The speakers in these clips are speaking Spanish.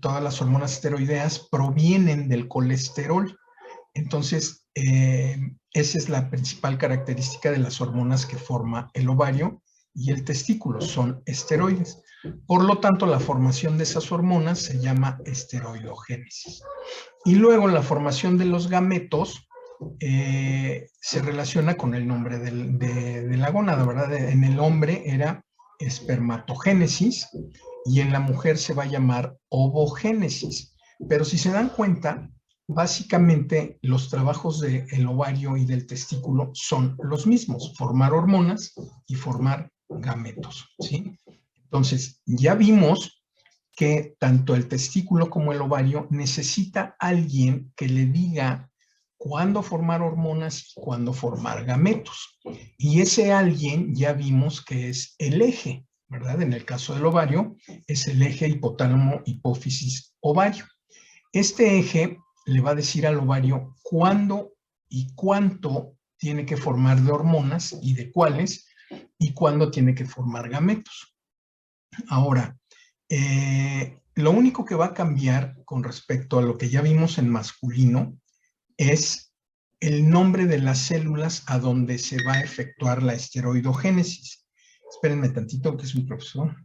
todas las hormonas esteroideas provienen del colesterol. Entonces, esa es la principal característica de las hormonas que forma el ovario y el testículo, son esteroides. Por lo tanto, la formación de esas hormonas se llama esteroidogénesis. Y luego la formación de los gametos se relaciona con el nombre de la gónada, ¿verdad? En el hombre era espermatogénesis y en la mujer se va a llamar ovogénesis. Pero si se dan cuenta, básicamente los trabajos del ovario y del testículo son los mismos: formar hormonas y formar gametos, ¿sí? Entonces, ya vimos que tanto el testículo como el ovario necesita alguien que le diga cuándo formar hormonas y cuándo formar gametos. Y ese alguien ya vimos que es el eje, ¿verdad? En el caso del ovario es el eje hipotálamo, hipófisis, ovario. Este eje le va a decir al ovario cuándo y cuánto tiene que formar de hormonas y de cuáles, y cuándo tiene que formar gametos. Ahora, lo único que va a cambiar con respecto a lo que ya vimos en masculino es el nombre de las células a donde se va a efectuar la esteroidogénesis. Espérenme tantito, que es un profesor.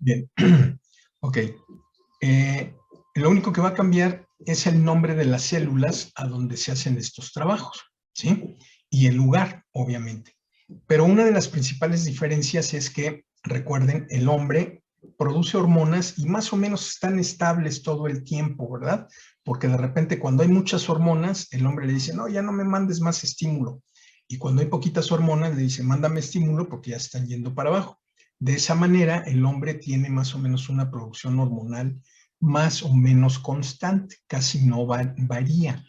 Bien, ok. Lo único que va a cambiar es el nombre de las células a donde se hacen estos trabajos, ¿sí? Y el lugar, obviamente. Pero una de las principales diferencias es que, recuerden, el hombre produce hormonas y más o menos están estables todo el tiempo, ¿verdad? Porque de repente cuando hay muchas hormonas, el hombre le dice, no, ya no me mandes más estímulo. Y cuando hay poquitas hormonas, le dice, mándame estímulo porque ya están yendo para abajo. De esa manera, el hombre tiene más o menos una producción hormonal más o menos constante, casi no varía.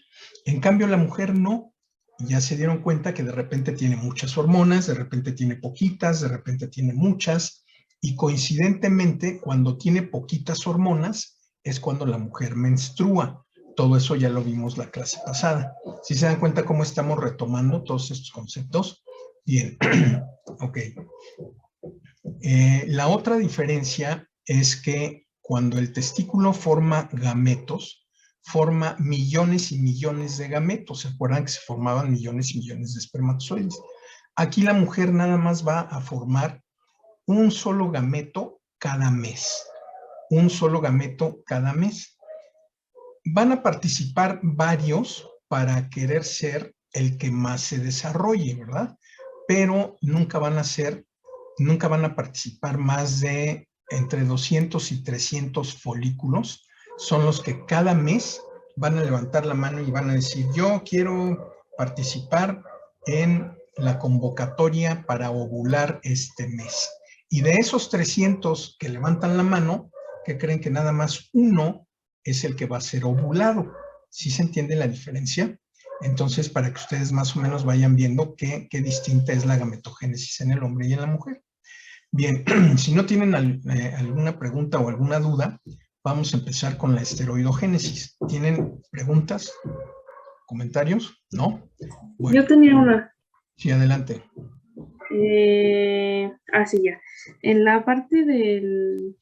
En cambio, la mujer no. Ya se dieron cuenta que de repente tiene muchas hormonas, de repente tiene poquitas, de repente tiene muchas, y coincidentemente, cuando tiene poquitas hormonas, es cuando la mujer menstrua. Todo eso ya lo vimos la clase pasada. ¿Sí se dan cuenta cómo estamos retomando todos estos conceptos? Bien, ok. La otra diferencia es que cuando el testículo forma gametos, forma millones y millones de gametos. ¿Se acuerdan que se formaban millones y millones de espermatozoides? Aquí la mujer nada más va a formar un solo gameto cada mes. Un solo gameto cada mes. Van a participar varios para querer ser el que más se desarrolle, ¿verdad? Pero nunca van a participar más de entre 200 y 300 folículos. Son los que cada mes van a levantar la mano y van a decir, yo quiero participar en la convocatoria para ovular este mes. Y de esos 300 que levantan la mano, que creen que nada más uno es el que va a ser ovulado. ¿Sí se entiende la diferencia? Entonces, para que ustedes más o menos vayan viendo qué distinta es la gametogénesis en el hombre y en la mujer. Bien, si no tienen alguna pregunta o alguna duda, vamos a empezar con la esteroidogénesis. ¿Tienen preguntas? ¿Comentarios? ¿No? Bueno. Yo tenía una. Sí, adelante. Sí, ya. En la parte de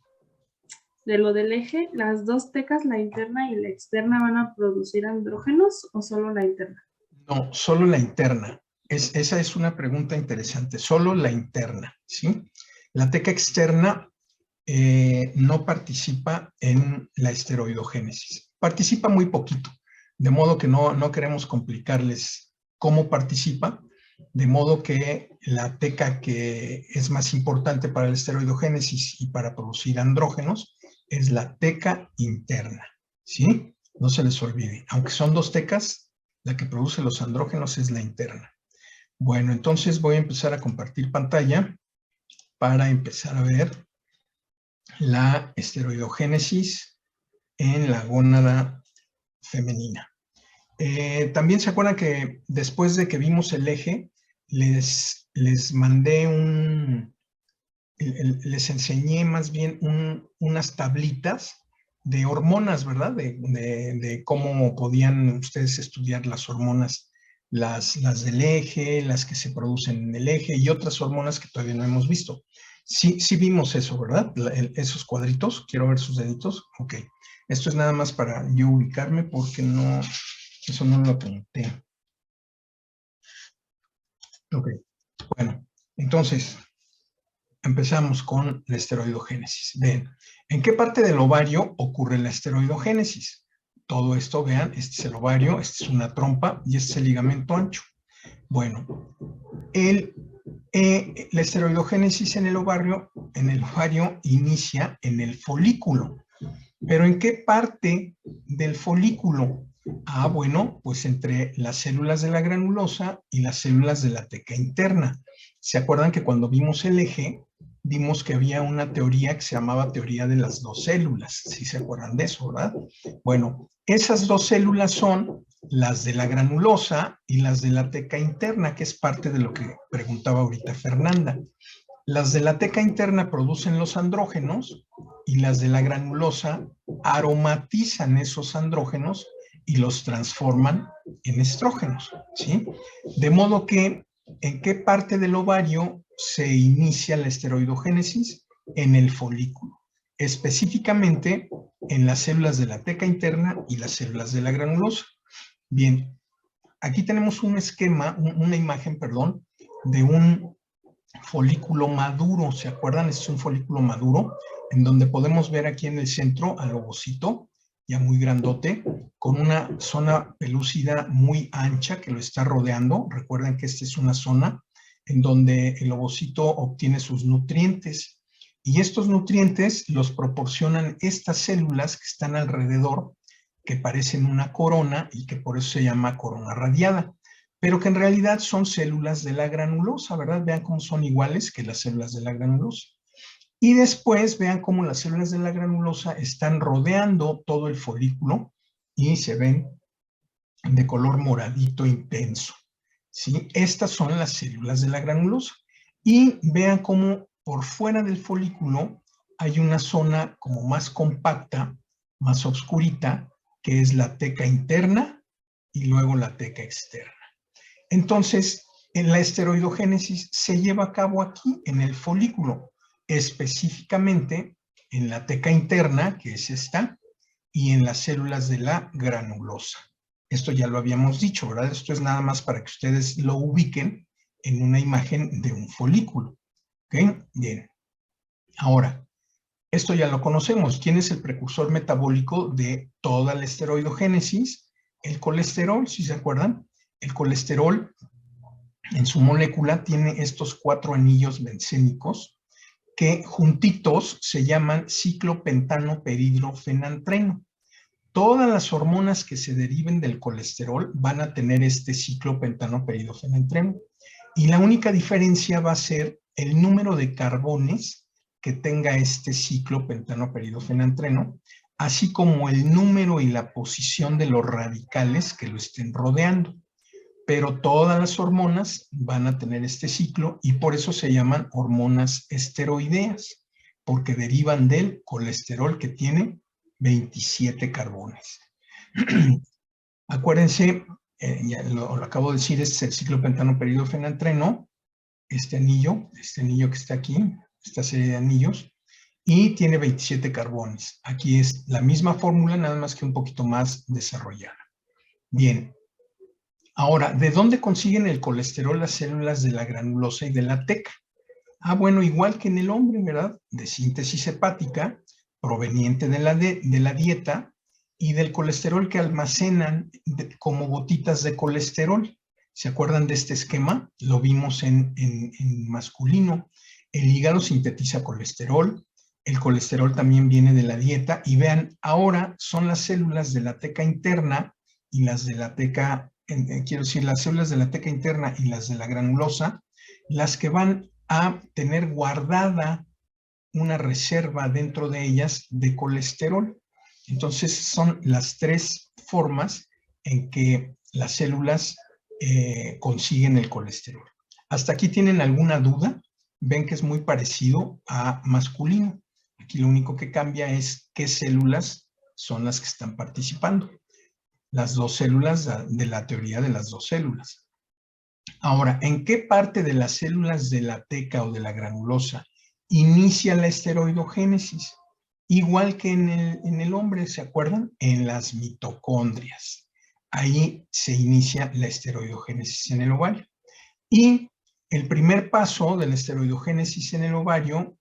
lo del eje, ¿las dos tecas, la interna y la externa, van a producir andrógenos o solo la interna? No, solo la interna. Esa es una pregunta interesante. Solo la interna, ¿sí? La teca externa no participa en la esteroidogénesis. Participa muy poquito, de modo que no queremos complicarles cómo participa, de modo que la teca que es más importante para la esteroidogénesis y para producir andrógenos es la teca interna, ¿sí? No se les olvide. Aunque son dos tecas, la que produce los andrógenos es la interna. Bueno, entonces voy a empezar a compartir pantalla para empezar a ver la esteroidogénesis en la gónada femenina. También se acuerdan que después de que vimos el eje, les mandé les enseñé más bien unas tablitas de hormonas, ¿verdad? De cómo podían ustedes estudiar las hormonas, las del eje, las que se producen en el eje y otras hormonas que todavía no hemos visto. Sí, sí vimos eso, ¿verdad? Esos cuadritos, quiero ver sus deditos. Ok, esto es nada más para yo ubicarme porque no, eso no lo apunté. Ok, bueno, entonces empezamos con la esteroidogénesis. Ven, ¿en qué parte del ovario ocurre la esteroidogénesis? Todo esto, vean, este es el ovario, esta es una trompa y este es el ligamento ancho. Bueno, la esteroidogénesis en el ovario inicia en el folículo. ¿Pero en qué parte del folículo? Ah, bueno, pues entre las células de la granulosa y las células de la teca interna. ¿Se acuerdan que cuando vimos el eje, vimos que había una teoría que se llamaba teoría de las dos células? ¿Sí se acuerdan de eso, verdad? Bueno, esas dos células son las de la granulosa y las de la teca interna, que es parte de lo que preguntaba ahorita Fernanda. Las de la teca interna producen los andrógenos y las de la granulosa aromatizan esos andrógenos y los transforman en estrógenos, ¿sí? De modo que, ¿en qué parte del ovario se inicia la esteroidogénesis? En el folículo, específicamente en las células de la teca interna y las células de la granulosa. Bien, aquí tenemos un esquema, una imagen, perdón, de un folículo maduro. ¿Se acuerdan? Este es un folículo maduro en donde podemos ver aquí en el centro al ovocito, ya muy grandote, con una zona pelúcida muy ancha que lo está rodeando. Recuerden que esta es una zona en donde el ovocito obtiene sus nutrientes y estos nutrientes los proporcionan estas células que están alrededor, que parecen una corona y que por eso se llama corona radiada, pero que en realidad son células de la granulosa, ¿verdad? Vean cómo son iguales que las células de la granulosa. Y después vean cómo las células de la granulosa están rodeando todo el folículo y se ven de color moradito intenso, ¿sí? Estas son las células de la granulosa. Y vean cómo por fuera del folículo hay una zona como más compacta, más oscurita, que es la teca interna y luego la teca externa. Entonces, en la esteroidogénesis se lleva a cabo aquí, en el folículo, específicamente en la teca interna, que es esta, y en las células de la granulosa. Esto ya lo habíamos dicho, ¿verdad? Esto es nada más para que ustedes lo ubiquen en una imagen de un folículo. ¿Ok? Bien. Ahora, esto ya lo conocemos. ¿Quién es el precursor metabólico de toda la esteroidogénesis? El colesterol, si se acuerdan. El colesterol en su molécula tiene estos 4 anillos bencénicos que juntitos se llaman ciclopentano peridrofenantreno. Todas las hormonas que se deriven del colesterol van a tener este ciclopentano peridrofenantreno. Y la única diferencia va a ser el número de carbones que tenga este ciclopentano peridrofenantreno, así como el número y la posición de los radicales que lo estén rodeando. Pero todas las hormonas van a tener este ciclo y por eso se llaman hormonas esteroideas, porque derivan del colesterol que tiene 27 carbones. Acuérdense, ya lo acabo de decir, este es el ciclopentano peridrofenantreno, este anillo que está aquí, esta serie de anillos, y tiene 27 carbones. Aquí es la misma fórmula, nada más que un poquito más desarrollada. Bien. Ahora, ¿de dónde consiguen el colesterol las células de la granulosa y de la teca? Ah, bueno, igual que en el hombre, ¿verdad? De síntesis hepática, proveniente de la dieta y del colesterol que almacenan como gotitas de colesterol. ¿Se acuerdan de este esquema? Lo vimos en masculino. El hígado sintetiza colesterol, el colesterol también viene de la dieta y vean, ahora son las células de la teca interna y las de la teca, quiero decir, las células de la teca interna y las de la granulosa, las que van a tener guardada una reserva dentro de ellas de colesterol. Entonces son las 3 formas en que las células consiguen el colesterol. ¿Hasta aquí tienen alguna duda? ven que es muy parecido a masculino. Aquí lo único que cambia es qué células son las que están participando. Las dos células de la teoría de las dos células. Ahora, ¿en qué parte de las células de la teca o de la granulosa inicia la esteroidogénesis? Igual que en el hombre, ¿se acuerdan? En las mitocondrias. Ahí se inicia la esteroidogénesis en el ovario. Y el primer paso de la esteroidogénesis en el ovario,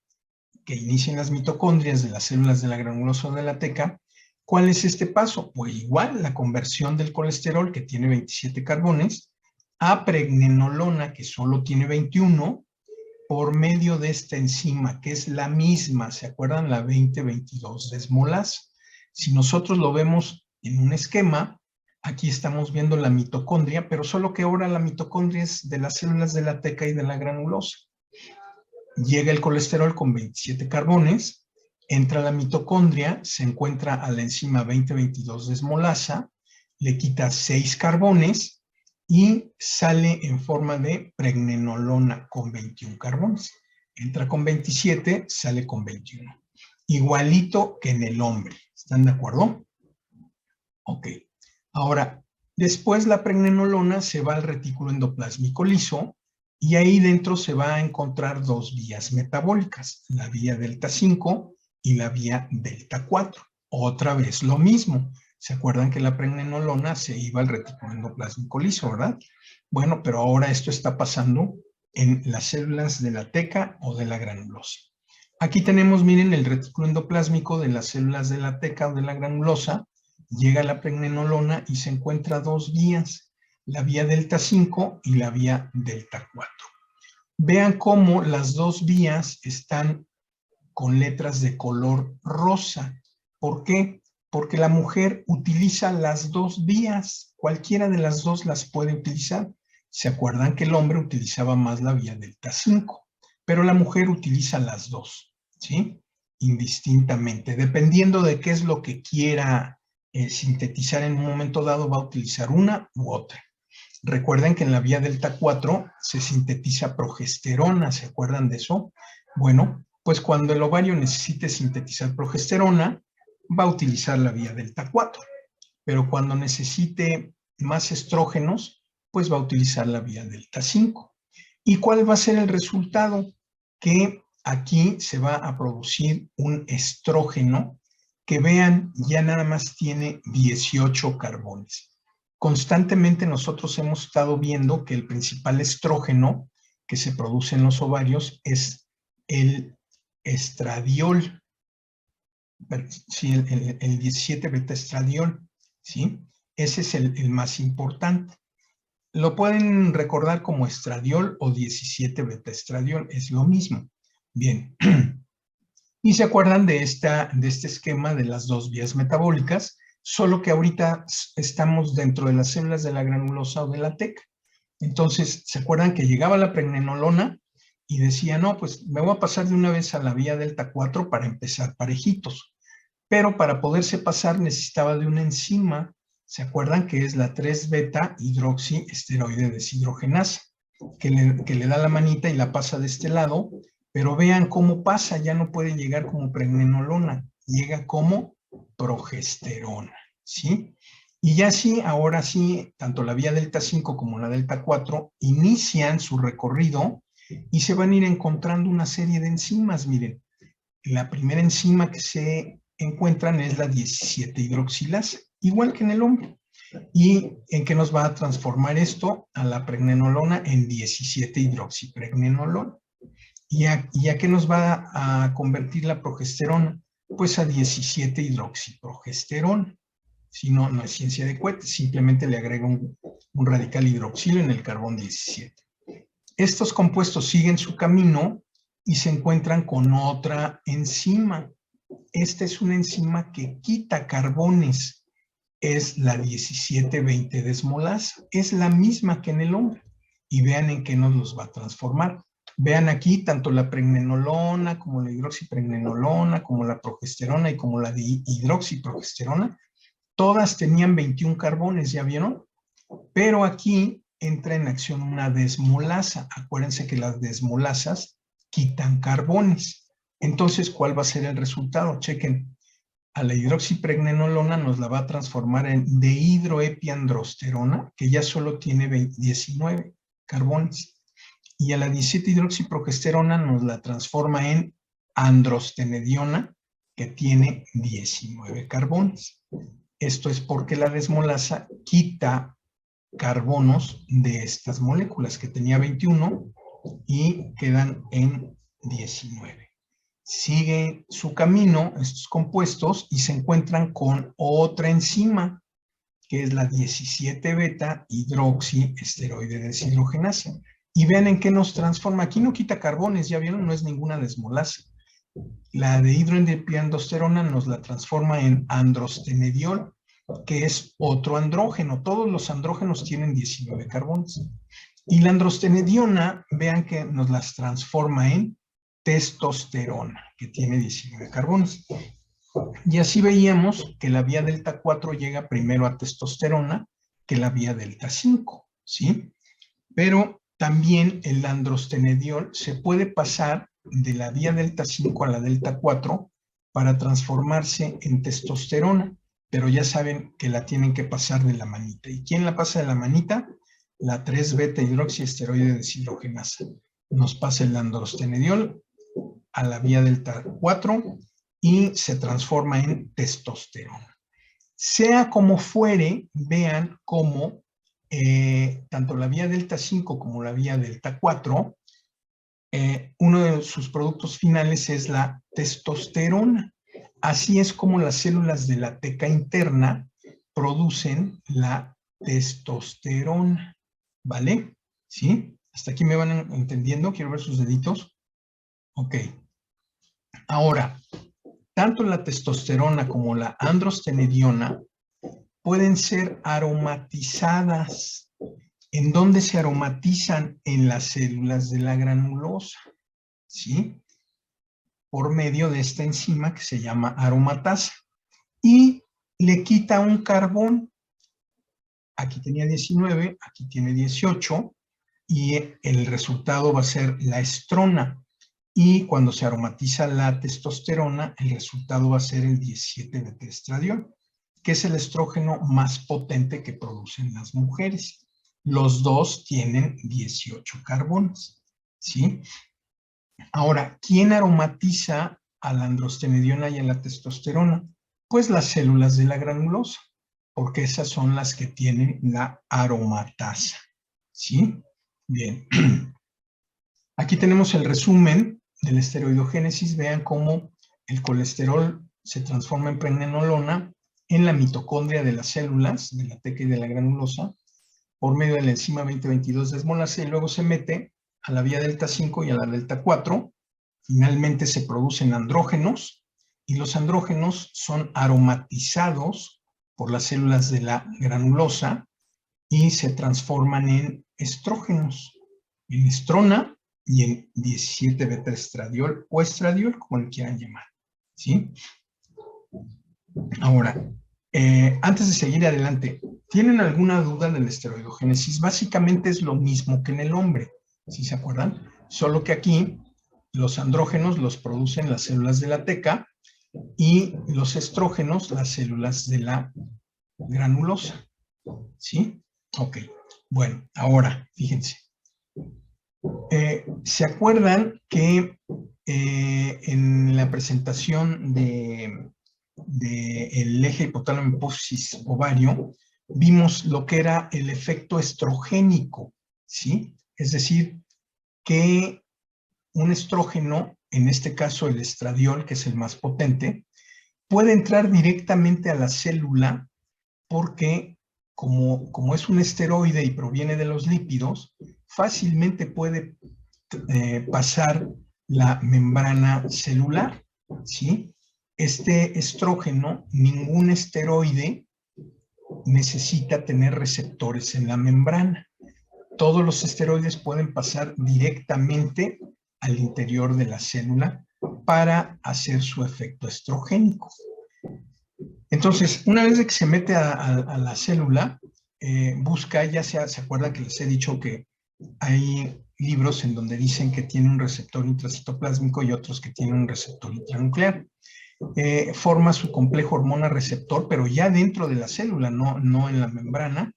que inicia en las mitocondrias de las células de la granulosa o de la teca, ¿cuál es este paso? Pues igual, la conversión del colesterol, que tiene 27 carbones, a pregnenolona, que solo tiene 21, por medio de esta enzima, que es la misma, ¿se acuerdan? La 20-22 desmolasa. Si nosotros lo vemos en un esquema, aquí estamos viendo la mitocondria, pero solo que ahora la mitocondria es de las células de la teca y de la granulosa. Llega el colesterol con 27 carbones, entra a la mitocondria, se encuentra a la enzima 20-22 desmolasa, le quita 6 carbones, y sale en forma de pregnenolona con 21 carbones. Entra con 27, sale con 21. Igualito que en el hombre. ¿Están de acuerdo? Ok. Ahora, después la pregnenolona se va al retículo endoplásmico liso y ahí dentro se va a encontrar dos vías metabólicas, la vía delta 5 y la vía delta 4. Otra vez lo mismo. ¿Se acuerdan que la pregnenolona se iba al retículo endoplásmico liso, verdad? Bueno, pero ahora esto está pasando en las células de la teca o de la granulosa. Aquí tenemos, miren, el retículo endoplásmico de las células de la teca o de la granulosa. Llega la pregnenolona y se encuentra dos vías, la vía delta 5 y la vía delta 4. Vean cómo las dos vías están con letras de color rosa. ¿Por qué? Porque la mujer utiliza las dos vías, cualquiera de las dos las puede utilizar. ¿Se acuerdan que el hombre utilizaba más la vía delta 5? Pero la mujer utiliza las dos, ¿sí? Indistintamente, dependiendo de qué es lo que quiera sintetizar en un momento dado, va a utilizar una u otra. Recuerden que en la vía delta 4 se sintetiza progesterona, ¿se acuerdan de eso? Bueno, pues cuando el ovario necesite sintetizar progesterona, va a utilizar la vía delta 4, pero cuando necesite más estrógenos, pues va a utilizar la vía delta 5. ¿Y cuál va a ser el resultado? Que aquí se va a producir un estrógeno que vean, ya nada más tiene 18 carbones. Constantemente nosotros hemos estado viendo que el principal estrógeno que se produce en los ovarios es el estradiol, sí, el 17 beta-estradiol, ¿sí? Ese es el más importante. Lo pueden recordar como estradiol o 17 beta-estradiol, es lo mismo. Bien. Y se acuerdan de este esquema de las dos vías metabólicas, solo que ahorita estamos dentro de las células de la granulosa o de la teca. Entonces, ¿se acuerdan que llegaba la pregnenolona y decía, no, pues me voy a pasar de una vez a la vía delta 4 para empezar parejitos? Pero para poderse pasar necesitaba de una enzima, ¿se acuerdan? Que es la 3-beta hidroxiesteroide deshidrogenasa, que le da la manita y la pasa de este lado, pero vean cómo pasa, ya no puede llegar como pregnenolona, llega como progesterona, ¿sí? Y ya sí, ahora sí, tanto la vía delta 5 como la delta 4 inician su recorrido y se van a ir encontrando una serie de enzimas, miren. La primera enzima que se encuentran es la 17 hidroxilasa, igual que en el hombre. ¿Y en qué nos va a transformar esto? A la pregnenolona en 17 hidroxipregnenolona. ¿Y a qué nos va a convertir la progesterona? Pues a 17 hidroxiprogesterona. Si no, no es ciencia de cohetes, simplemente le agrega un radical hidroxilo en el carbón 17. Estos compuestos siguen su camino y se encuentran con otra enzima. Esta es una enzima que quita carbones. Es la 17-20 desmolasa. Es la misma que en el hombre. Y vean en qué nos los va a transformar. Vean aquí tanto la pregnenolona como la hidroxipregnenolona, como la progesterona y como la hidroxiprogesterona, todas tenían 21 carbones, ¿ya vieron? Pero aquí entra en acción una desmolasa. Acuérdense que las desmolasas quitan carbones. Entonces, ¿cuál va a ser el resultado? Chequen, a la hidroxipregnenolona nos la va a transformar en dehidroepiandrosterona, que ya solo tiene 19 carbones. Y a la 17-hidroxiprogesterona nos la transforma en androstenediona, que tiene 19 carbones. Esto es porque la desmolasa quita carbonos de estas moléculas, que tenía 21 y quedan en 19. Sigue su camino estos compuestos y se encuentran con otra enzima, que es la 17-beta hidroxiesteroide deshidrogenasa. Y vean en qué nos transforma. Aquí no quita carbones, ya vieron, no es ninguna desmolasa. La dehidroepiandrosterona nos la transforma en androstenediol, que es otro andrógeno. Todos los andrógenos tienen 19 carbones. Y la androstenediona, vean que nos las transforma en testosterona, que tiene 19 carbones. Y así veíamos que la vía delta 4 llega primero a testosterona que la vía delta 5, ¿sí? Pero también el androstenediol se puede pasar de la vía delta 5 a la delta 4 para transformarse en testosterona, pero ya saben que la tienen que pasar de la manita. ¿Y quién la pasa de la manita? La 3-beta hidroxiesteroide deshidrogenasa. Nos pasa el androstenediol a la vía delta 4 y se transforma en testosterona. Sea como fuere, vean cómo tanto la vía delta 5 como la vía delta 4, uno de sus productos finales es la testosterona. Así es como las células de la teca interna producen la testosterona. ¿Vale? ¿Sí? ¿Hasta aquí me van entendiendo? Quiero ver sus deditos. Ok. Ahora, tanto la testosterona como la androstenediona pueden ser aromatizadas. ¿En dónde se aromatizan? En las células de la granulosa, ¿sí? Por medio de esta enzima que se llama aromatasa. Y le quita un carbón. Aquí tenía 19, aquí tiene 18, y el resultado va a ser la estrona. Y cuando se aromatiza la testosterona, el resultado va a ser el 17-beta-estradiol, que es el estrógeno más potente que producen las mujeres. Los dos tienen 18 carbones, ¿sí? Ahora, ¿quién aromatiza a la androstenediona y a la testosterona? Pues las células de la granulosa, porque esas son las que tienen la aromatasa, ¿sí? Bien. Aquí tenemos el resumen de la esteroidogénesis. Vean cómo el colesterol se transforma en pregnenolona en la mitocondria de las células, de la teca y de la granulosa, por medio de la enzima 2022 desmolasa, y luego se mete a la vía delta 5 y a la delta 4. Finalmente se producen andrógenos, y los andrógenos son aromatizados por las células de la granulosa y se transforman en estrógenos, en estrona y en 17-beta-estradiol o estradiol, como le quieran llamar, ¿sí? Ahora, antes de seguir adelante, ¿tienen alguna duda de la esteroidogénesis? Básicamente es lo mismo que en el hombre, ¿sí se acuerdan? Solo que aquí los andrógenos los producen las células de la teca y los estrógenos las células de la granulosa, ¿sí? Ok, bueno, ahora, fíjense. ¿Se acuerdan que en la presentación del eje hipotálamo hipófisis ovario vimos lo que era el efecto estrogénico, ¿sí? Es decir, que un estrógeno, en este caso el estradiol, que es el más potente, puede entrar directamente a la célula porque como es un esteroide y proviene de los lípidos, fácilmente puede pasar la membrana celular, ¿sí? Este estrógeno, ningún esteroide necesita tener receptores en la membrana. Todos los esteroides pueden pasar directamente al interior de la célula para hacer su efecto estrogénico. Entonces, una vez que se mete a la célula, busca, ya sea, se acuerda que les he dicho que hay libros en donde dicen que tiene un receptor intracitoplásmico y otros que tienen un receptor intranuclear. Forma su complejo hormona receptor, pero ya dentro de la célula, no en la membrana,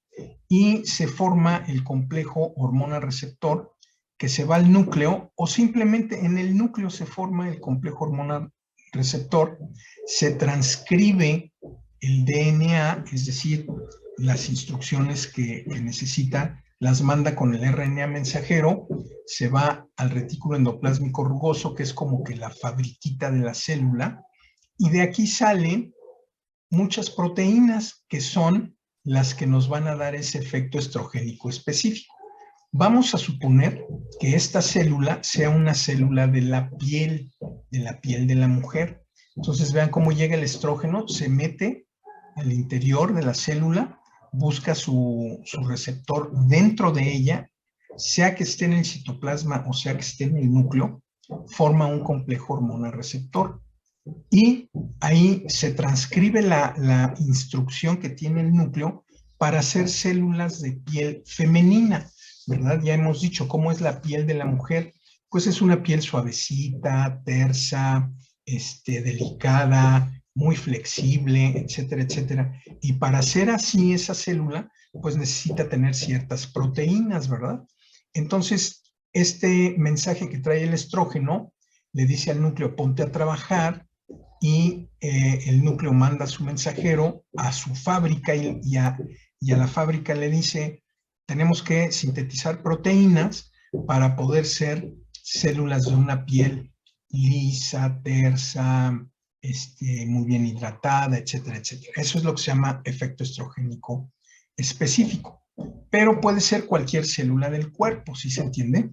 y se forma el complejo hormona receptor que se va al núcleo, o simplemente en el núcleo se forma el complejo hormona receptor, se transcribe el DNA, es decir, las instrucciones que necesita, las manda con el RNA mensajero, se va al retículo endoplásmico rugoso, que es como que la fabriquita de la célula, y de aquí salen muchas proteínas que son las que nos van a dar ese efecto estrogénico específico. Vamos a suponer que esta célula sea una célula de la piel de la mujer. Entonces vean cómo llega el estrógeno, se mete al interior de la célula, busca su receptor dentro de ella, sea que esté en el citoplasma o sea que esté en el núcleo, forma un complejo hormona receptor. Y ahí se transcribe la instrucción que tiene el núcleo para hacer células de piel femenina, ¿verdad? Ya hemos dicho cómo es la piel de la mujer, pues es una piel suavecita, tersa, delicada, muy flexible, etcétera, etcétera. Y para hacer así esa célula, pues necesita tener ciertas proteínas, ¿verdad? Entonces, este mensaje que trae el estrógeno le dice al núcleo, ponte a trabajar, y el núcleo manda a su mensajero a su fábrica y a la fábrica le dice, tenemos que sintetizar proteínas para poder ser células de una piel lisa, tersa, muy bien hidratada, etcétera, etcétera. Eso es lo que se llama efecto estrogénico específico. Pero puede ser cualquier célula del cuerpo, ¿sí se entiende?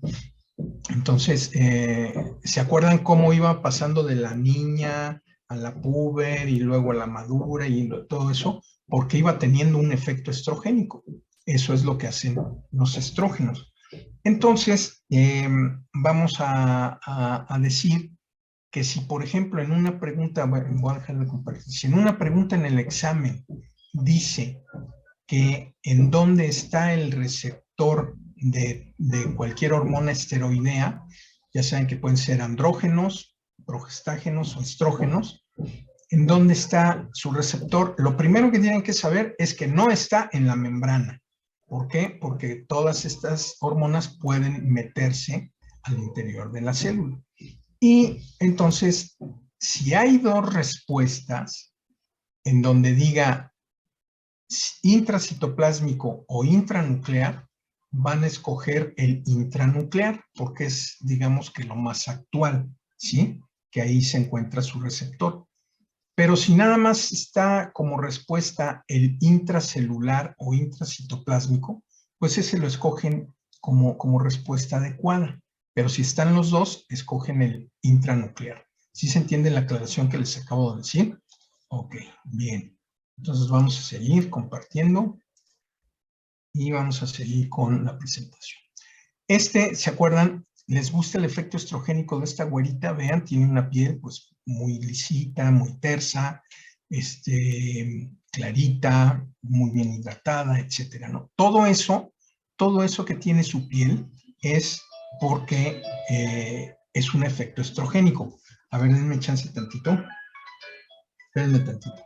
Entonces, ¿se acuerdan cómo iba pasando de la niña a la puber y luego a la madura y todo eso? Porque iba teniendo un efecto estrogénico. Eso es lo que hacen los estrógenos. Entonces, vamos a decir que si, por ejemplo, en una pregunta, bueno, voy a dejar de compartir, si en una pregunta en el examen dice que en dónde está el receptor de cualquier hormona esteroidea, ya saben que pueden ser andrógenos, progestágenos o estrógenos, en dónde está su receptor, lo primero que tienen que saber es que no está en la membrana. ¿Por qué? Porque todas estas hormonas pueden meterse al interior de la célula. Y entonces, si hay dos respuestas en donde diga intracitoplásmico o intranuclear, van a escoger el intranuclear porque es, digamos que lo más actual, ¿sí? Que ahí se encuentra su receptor. Pero si nada más está como respuesta el intracelular o intracitoplásmico, pues ese lo escogen como respuesta adecuada. Pero si están los dos, escogen el intranuclear. ¿Sí se entiende la aclaración que les acabo de decir? Ok, bien. Entonces vamos a seguir compartiendo y vamos a seguir con la presentación. ¿Se acuerdan? ¿Les gusta el efecto estrogénico de esta güerita? Vean, tiene una piel pues muy lisita, muy tersa, clarita, muy bien hidratada, etcétera, ¿no? Todo eso que tiene su piel es porque es un efecto estrogénico. A ver, denme chance tantito. Espérenme tantito.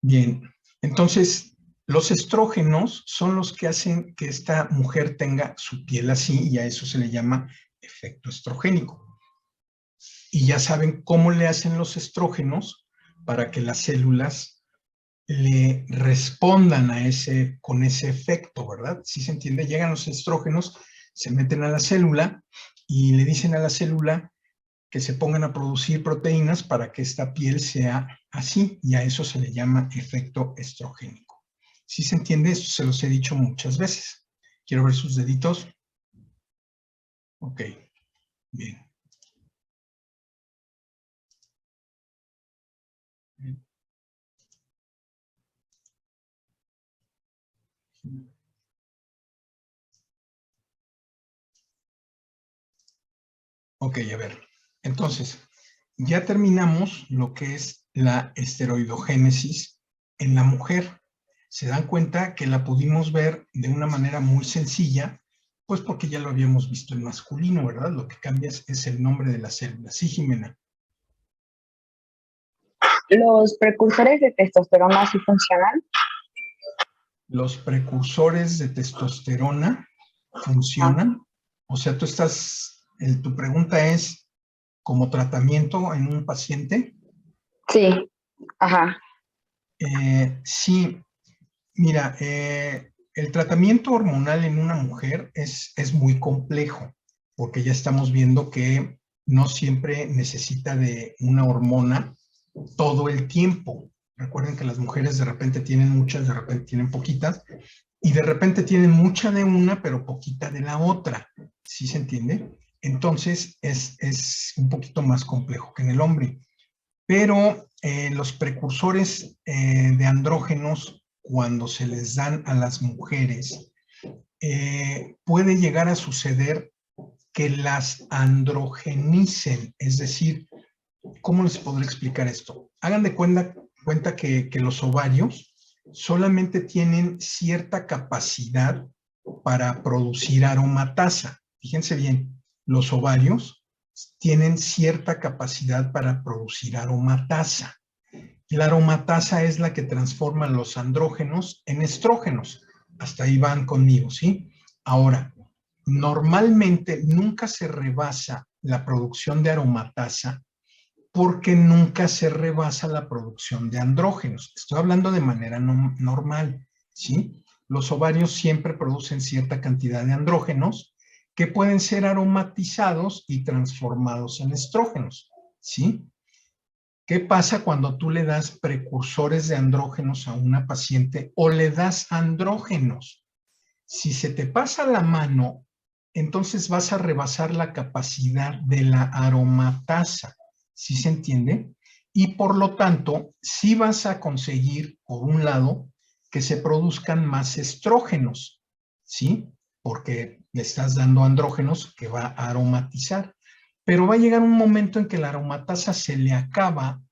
Bien, entonces los estrógenos son los que hacen que esta mujer tenga su piel así y a eso se le llama efecto estrogénico. Y ya saben cómo le hacen los estrógenos para que las células le respondan a con ese efecto, ¿verdad? ¿Sí se entiende? Llegan los estrógenos, se meten a la célula y le dicen a la célula que se pongan a producir proteínas para que esta piel sea así, y a eso se le llama efecto estrogénico. ¿Sí se entiende? Esto se los he dicho muchas veces. Quiero ver sus deditos. Ok, bien. Ok, a ver. Entonces, ya terminamos lo que es la esteroidogénesis en la mujer. Se dan cuenta que la pudimos ver de una manera muy sencilla, pues porque ya lo habíamos visto en masculino, ¿verdad? Lo que cambia es el nombre de la célula. Sí, Jimena. ¿Los precursores de testosterona sí funcionan? Los precursores de testosterona Ah, funcionan. O sea, tu pregunta es, ¿como tratamiento en un paciente? sí, ajá. Sí, mira, el tratamiento hormonal en una mujer es muy complejo, porque ya estamos viendo que no siempre necesita de una hormona todo el tiempo. Recuerden que las mujeres de repente tienen muchas, de repente tienen poquitas, y de repente tienen mucha de una, pero poquita de la otra. ¿Sí se entiende? Entonces es un poquito más complejo que en el hombre. Pero los precursores de andrógenos, cuando se les dan a las mujeres, puede llegar a suceder que las androgenicen, es decir, ¿cómo les podré explicar esto? Hagan de cuenta que los ovarios solamente tienen cierta capacidad para producir aromatasa. Fíjense bien, los ovarios tienen cierta capacidad para producir aromatasa. La aromatasa es la que transforma los andrógenos en estrógenos. Hasta ahí van conmigo, ¿sí? Ahora, normalmente nunca se rebasa la producción de aromatasa porque nunca se rebasa la producción de andrógenos. Estoy hablando de manera normal, ¿sí? Los ovarios siempre producen cierta cantidad de andrógenos que pueden ser aromatizados y transformados en estrógenos, ¿sí? ¿Qué pasa cuando tú le das precursores de andrógenos a una paciente o le das andrógenos? Si se te pasa la mano, entonces vas a rebasar la capacidad de la aromatasa. ¿Sí se entiende? Y por lo tanto, sí vas a conseguir, por un lado, que se produzcan más estrógenos, ¿sí? Porque le estás dando andrógenos que va a aromatizar. Pero va a llegar un momento en que la aromatasa se le acaba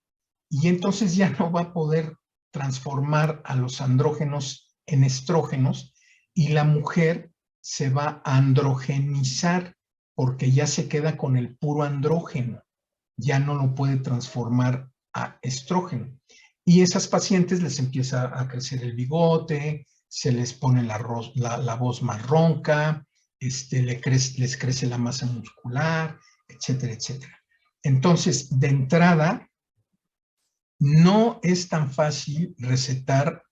y entonces ya no va a poder transformar a los andrógenos en estrógenos y la mujer se va a androgenizar porque ya se queda con el puro andrógeno, ya no lo puede transformar a estrógeno. Y esas pacientes les empieza a crecer el bigote, se les pone la voz más ronca, les crece la masa muscular, etcétera, etcétera. Entonces, de entrada, no es tan fácil recetar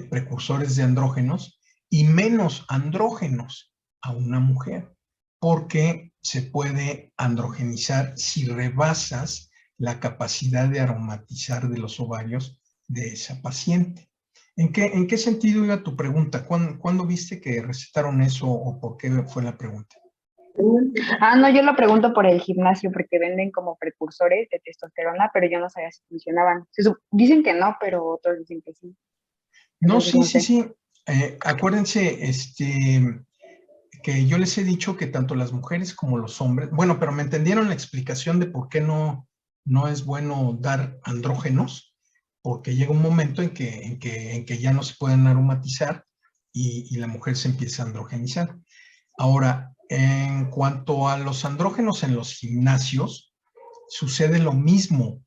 precursores de andrógenos y menos andrógenos a una mujer, porque se puede androgenizar si rebasas la capacidad de aromatizar de los ovarios de esa paciente. ¿En qué sentido iba tu pregunta? ¿Cuándo viste que recetaron eso o por qué fue la pregunta? Ah, no, yo lo pregunto por el gimnasio porque venden como precursores de testosterona, pero yo no sabía si funcionaban. Dicen que no, pero otros dicen que sí. No, Entonces sí, no sí, sé. sí. Acuérdense, que yo les he dicho que tanto las mujeres como los hombres, bueno, pero me entendieron la explicación de por qué no es bueno dar andrógenos, porque llega un momento en que ya no se pueden aromatizar y la mujer se empieza a androgenizar. Ahora, en cuanto a los andrógenos en los gimnasios, sucede lo mismo.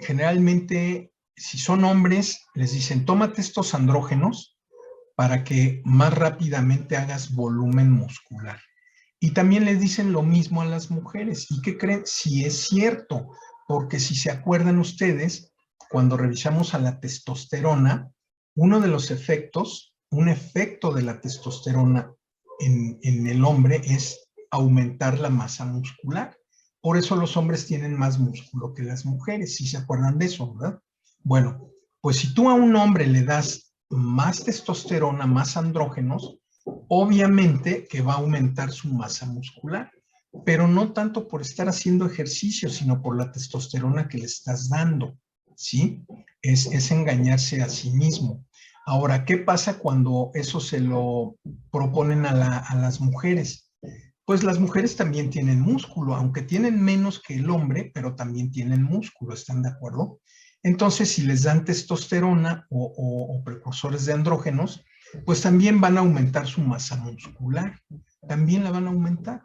Generalmente Si son hombres, les dicen, tómate estos andrógenos para que más rápidamente hagas volumen muscular. Y también les dicen lo mismo a las mujeres. ¿Y qué creen? Sí es cierto, porque si se acuerdan ustedes, cuando revisamos a la testosterona, uno de los efectos, un efecto de la testosterona en el hombre es aumentar la masa muscular. Por eso los hombres tienen más músculo que las mujeres, si se acuerdan de eso, ¿verdad? Bueno, pues si tú a un hombre le das más testosterona, más andrógenos, obviamente que va a aumentar su masa muscular, pero no tanto por estar haciendo ejercicio, sino por la testosterona que le estás dando, ¿sí? Es engañarse a sí mismo. Ahora, ¿qué pasa cuando eso se lo proponen a las mujeres? Pues las mujeres también tienen músculo, aunque tienen menos que el hombre, pero también tienen músculo, ¿están de acuerdo? Entonces, si les dan testosterona o precursores de andrógenos, pues también van a aumentar su masa muscular, también la van a aumentar,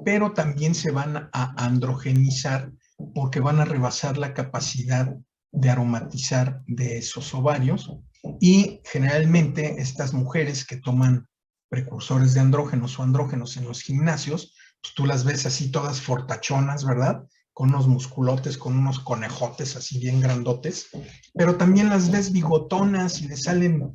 pero también se van a androgenizar porque van a rebasar la capacidad de aromatizar de esos ovarios y generalmente estas mujeres que toman precursores de andrógenos o andrógenos en los gimnasios, pues tú las ves así todas fortachonas, ¿verdad? Con unos musculotes, con unos conejotes así bien grandotes, pero también las ves bigotonas y le salen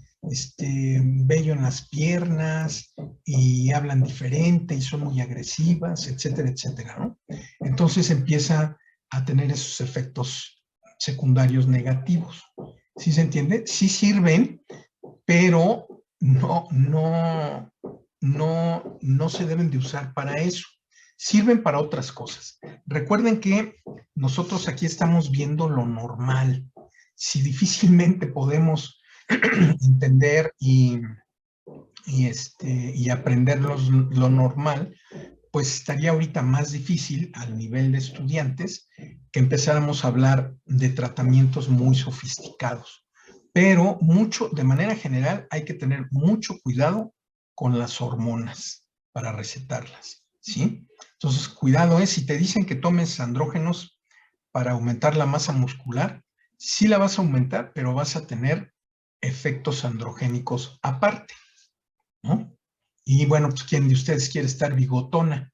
vello en las piernas y hablan diferente y son muy agresivas, etcétera, etcétera, ¿no? Entonces empieza a tener esos efectos secundarios negativos. ¿Sí se entiende? Sí sirven, pero no se deben de usar para eso. Sirven para otras cosas. Recuerden que nosotros aquí estamos viendo lo normal. Si difícilmente podemos entender y aprender lo normal, pues estaría ahorita más difícil al nivel de estudiantes que empezáramos a hablar de tratamientos muy sofisticados. Pero de manera general, hay que tener mucho cuidado con las hormonas para recetarlas, ¿sí? Entonces, cuidado si te dicen que tomes andrógenos para aumentar la masa muscular, sí la vas a aumentar, pero vas a tener efectos androgénicos aparte, ¿no? Y bueno, pues ¿quién de ustedes quiere estar bigotona?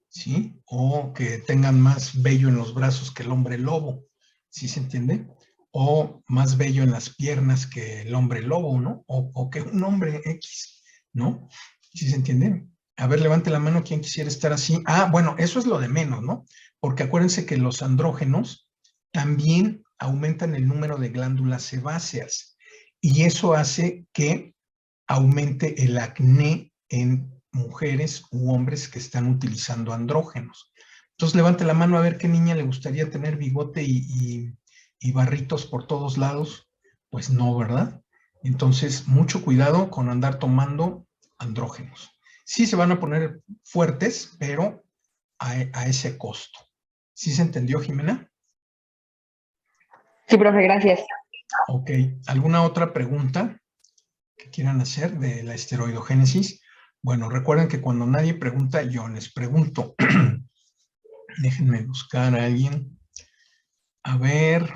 ¿Sí? O que tengan más vello en los brazos que el hombre lobo, ¿sí se entiende? O más vello en las piernas que el hombre lobo, ¿no? O que un hombre X, ¿no? ¿Sí se entiende? A ver, levante la mano quien quisiera estar así. Ah, bueno, eso es lo de menos, ¿no? Porque acuérdense que los andrógenos también aumentan el número de glándulas sebáceas y eso hace que aumente el acné en mujeres u hombres que están utilizando andrógenos. Entonces levante la mano a ver qué niña le gustaría tener bigote y barritos por todos lados. Pues no, ¿verdad? Entonces, mucho cuidado con andar tomando andrógenos. Sí se van a poner fuertes, pero a ese costo. ¿Sí se entendió, Jimena? Sí, profe, gracias. Ok. ¿Alguna otra pregunta que quieran hacer de la esteroidogénesis? Bueno, recuerden que cuando nadie pregunta, yo les pregunto. Déjenme buscar a alguien. A ver.